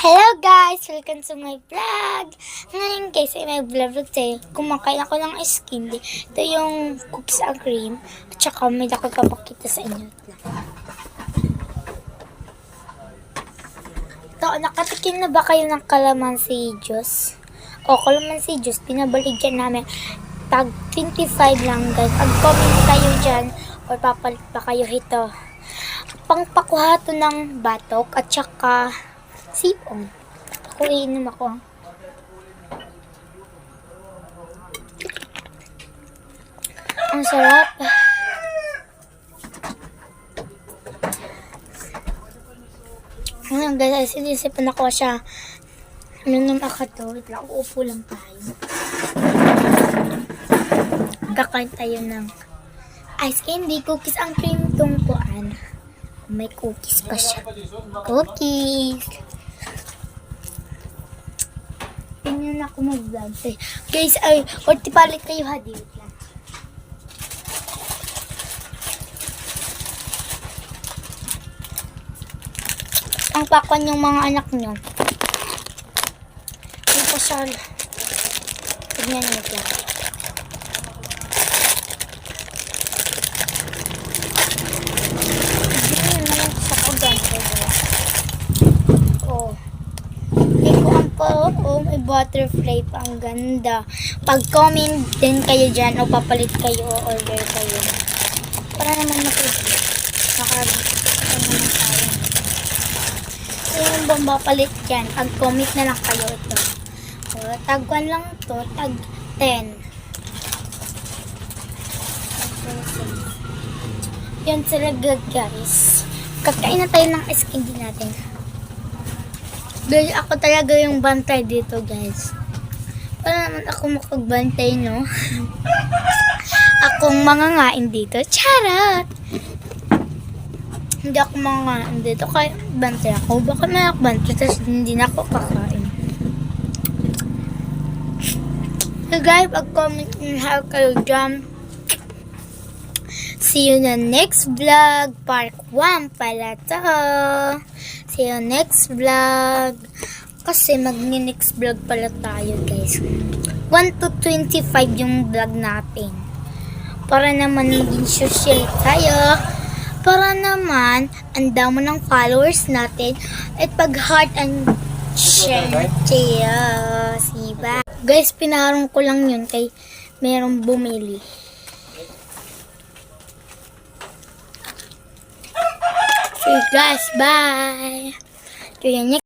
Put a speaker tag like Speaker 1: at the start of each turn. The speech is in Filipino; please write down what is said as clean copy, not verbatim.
Speaker 1: Hello guys! Welcome to my vlog! Ngayon guys ay may vlog tayo. Kumakain ako ng ice candy. Ito yung cookies and cream. At saka may ako papakita sa inyo. Ito, nakatikim na ba kayo ng calamansi juice? O calamansi juice, pinabaligyan namin. Tag 25 lang guys. Pag-comment kayo dyan or papalit pa kayo ito. Pangpakuha to ng batok at saka sipon. Ako iinom ako. Ang sarap. Ngayon guys, sinisipan ako siya. Minom ako to. Wait lang, uupo lang tayo. Kakain tayo ng ice candy, cookies ang cream tungkuan. May cookies pa siya. Cookies! Tingnan ako mag-vlog. Guys, ay, palit kayo ha. Wait lang. Ang pakwan yung mga anak nyo. May pasal. Tignan nyo ito. Oh, may butterfly pa. Ang ganda. Pag-comment din kayo dyan o papalit kayo o order kayo. Para naman nakabit naman tayo. Yung bang papalit dyan, pag-comment na lang kayo ito. O, tag 1 lang to, tag 10. Yan talaga guys. Kakain na tayo ng ice candy natin. Guys, ako talaga yung bantay dito, guys. Para naman ako makagbantay, no? Akong mangangain dito. Charot! Hindi ako mangangain dito. Kaya bantay ako. Baka nakabantay, tapos hindi na ako kakain. So, guys, pag-comment nyo kayo dyan. See you in the next vlog. Part 1 pala to. See you next vlog. Kasi mag-next vlog pala tayo guys. 1 to 25 yung vlog natin. Para naman maging social tayo. Para naman ang dami ng followers natin. At pag-heart and share tayo. Diba? Guys, pinarong ko lang yun kay merong bumili. See you guys, bye!